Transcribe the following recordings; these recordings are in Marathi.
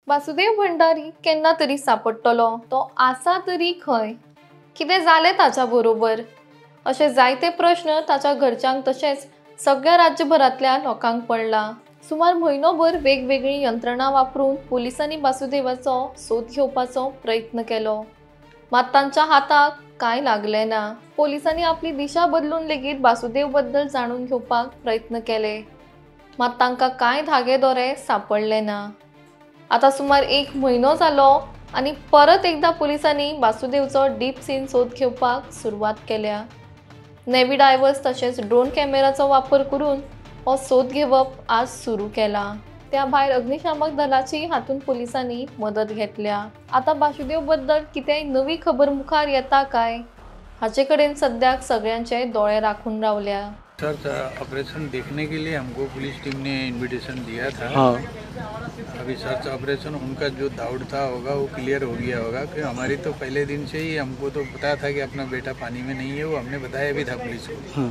वासुदेव भंडारी केन्ना तरी सापडटलो, तो आसा तरी खंय, कितें जालें ताच्या बरोबर अशे जायते प्रश्न ताच्या घरच्यांक तशेंच सगळ्या राज्यभरातल्या लोकांक पडला। सुमार म्हयनोभर वेगवेगळी यंत्रणा वापरून पोलिसांनी वासुदेवाचो सोद घेवपाचो प्रयत्न केलो, मात तांच्या हाताक कांय लागलें ना। पोलिसांनी आपली दिशा बदलून लेगीत वासुदेव बद्दल जाणून घेवपाक प्रयत्न केले, मात तांकां कांय धागेदोरे सापडले ना। आता सुमार 1 म्हयनो जालो आनी परत एकदा पोलिसांनी वासुदेवचो डीप सीन सोद घेवपाक सुरवात केल्या। नेव्ही डायव्हर्स तशेंच ड्रोन कॅमेराचो वापर करून हो सोद घेवप आज सुरू केला। त्या भायर अग्निशामक दलाची हातून पोलिसांनी मदत घेतल्या। आता वासुदेव बद्दल कितेंय नवी खबर मुखार येता काय हाचे कडेन सद्याक सगळ्यांचे दोळे राखून रावल्या। सर्च ऑपरेशन देखने के लिए हमको पुलिस टीम ने इनविटेशन दिया था। अभी सर्च ऑपरेशन उनका जो डाउट था होगा वो क्लियर हो गया होगा कि हमारी तो पहले दिन से ही हमको तो पता था कि अपना बेटा पानी में नहीं है, वो हमने बताया भी था पुलिस को।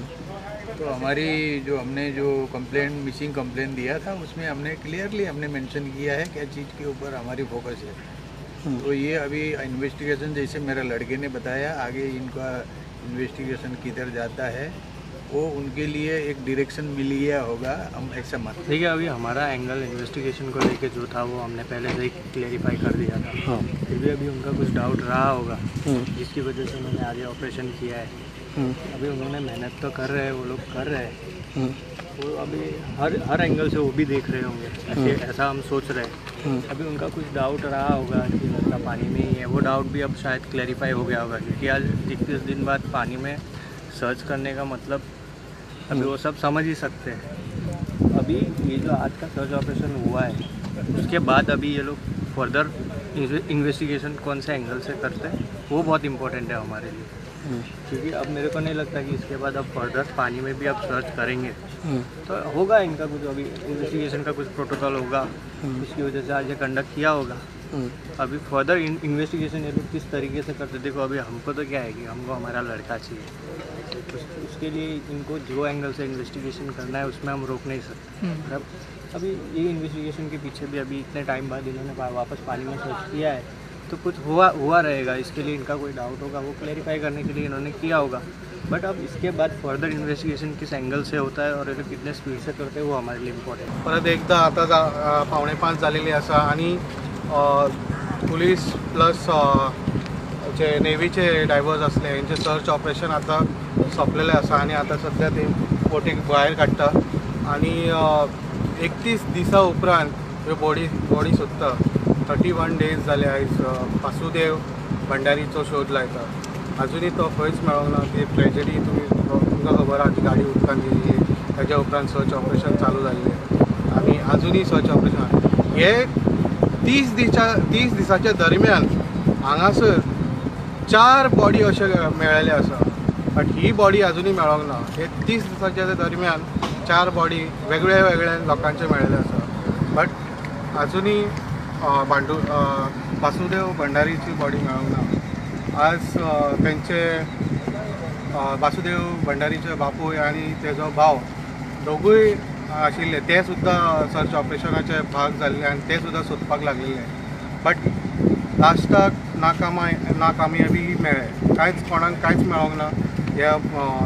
तो हमारी हमने जो कंप्लेंट मिसिंग कंप्लेंट दिया था उसमें हमने क्लियरली हमने मेंशन किया है क्या चीज़ के ऊपर हमारी फोकस है। तो ये अभी इन्वेस्टिगेशन जैसे मेरे लड़के ने बताया आगे इनका इन्वेस्टिगेशन किधर जाता है वो उनके लिए एक डायरेक्शन मिल गया होगा, हम ऐसा मत। देखिए अभी हमारा एंगल इन्वेस्टिगेशन को लेके जो था वो हमने पहले से ही क्लेरिफाई कर दिया था। फिर भी अभी उनका कुछ डाउट रहा होगा जिसकी वजह से उन्होंने आगे ऑपरेशन किया है। अभी उन्होंने मेहनत तो कर रहे हैं, वो लोग कर रहे हैं, वो अभी हर एंगल से वो भी देख रहे होंगे, ऐसा हम सोच रहे हैं। अभी उनका कुछ डाउट रहा होगा कि लड़का पानी में ही है, वो डाउट भी अब शायद क्लेरिफाई हो गया होगा क्योंकि आज 21 दिन बाद पानी में सर्च करने का मतलब अभी वो सब समझ ही सकते हैं। अभी ये जो आज का सर्च ऑपरेशन हुआ है उसके बाद अभी ये लोग फर्दर इन्वेस्टिगेशन कौन से एंगल से करते हैं वो बहुत इम्पोर्टेंट है हमारे लिए, क्योंकि अब मेरे को नहीं लगता कि इसके बाद अब फर्दर पानी में भी अब सर्च करेंगे तो होगा इनका कुछ अभी इन्वेस्टिगेशन का कुछ प्रोटोकॉल होगा, उसकी वजह से आज ये कंडक्ट किया होगा। अभी फर्दर इन्वेस्टिगेशन ये लोग किस तरीके से करते, देखो अभी हमको तो क्या है कि हमको हमारा लड़का चाहिए, उसके लिए इनको जो एंगल से इन्वेस्टिगेशन करना है उसमें हम रोक नहीं सकते। मतलब अभी ये इन्वेस्टिगेशन के पीछे भी अभी इतने टाइम बाद इन्होंने वापस पानी में सर्च किया है तो कुछ हुआ रहेगा, इसके लिए इनका कोई डाउट होगा वो क्लैरिफाई करने के लिए इन्होंने किया होगा। बट अब इसके बाद फर्दर इन्वेस्टिगेशन किस एंगल से होता है और ये लोग कितने स्पीड से करते हैं वो हमारे लिए इम्पॉर्टेंट है। परत एकदा आता 4:45 जालेली आसा आणि पुलीस प्लस जे नेव्हीचे डायव्हर्स असले यांचे सर्च ऑपरेशन आता सोंपलेले आसा आणि आता सध्या ते बोटीक भायर काडटा आणि 31 दिसा उपरांत ह्यो बॉडी सोदता। 31 डेज जाले आयज वासुदेव भंडारीचो शोध लायता, अजुनूय तो खंयच मेळोंक ना। ती ट्रेजेडी तुमकां खबर आहा, ती गाडी उदकान गेली, ताच्या उपरांत सर्च ऑपरेशन चालू जाल्लें आनी अजुनूय सर्च ऑपरेशन हे 30 दिसाच्या दरम्यान हांगासर 4 बॉडी अशे मेळ्ळेले आसा, बट ही बॉडी अजुनूय मेळोंक ना। हे 30 दिसाच्या दरम्यान 4 बॉडी वेगळ्या लोकांचे मेळ्ळेले आसा, बट अजुनूय वासुदेव भंडारीची बॉडी मेळोंक ना। आज तेंचे वासुदेव भंडारीचे बापूय आनी तेजो भाव दोगूय आशिल्ले, ते सुद्दां सर्च ऑपरेशनाचे भाग जाल्ले आनी ते सुद्दां सोदपाक लागलेले, बट लास्टाक नाकामयाबी मेळ्ळे, कोणाक कांयच मेळोंक ना ह्या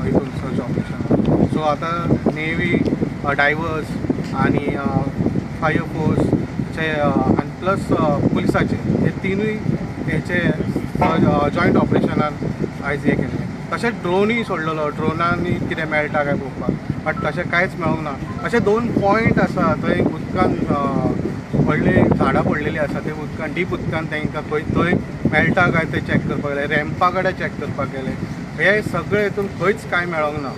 हितून सर्च ऑपरेशनाक। सो आतां नेव्ही डायव्हर्स आनी फायर फोर्सचे आनी प्लस पुलिसाचे हे तिनूय हेचे जॉयंट ऑपरेशनान आयज हे केले। तशेंच ड्रोनूय सोडलेलो, ड्रोनांनी कितें मेळटा काय पळोवपाक, बट तशें कांयच मेळोंक ना। अशे 2 पॉयंट आसा, थंय उदकान व्हडली झाडां पडलेली आसा, ते उदकान डीप उदकान तांकां थंय मेळटा काय ते चॅक करपाक गेले, रॅम्पा कडेन चॅक करपाक गेले, हे सगळे हितून खंयच कांय मेळोंक ना।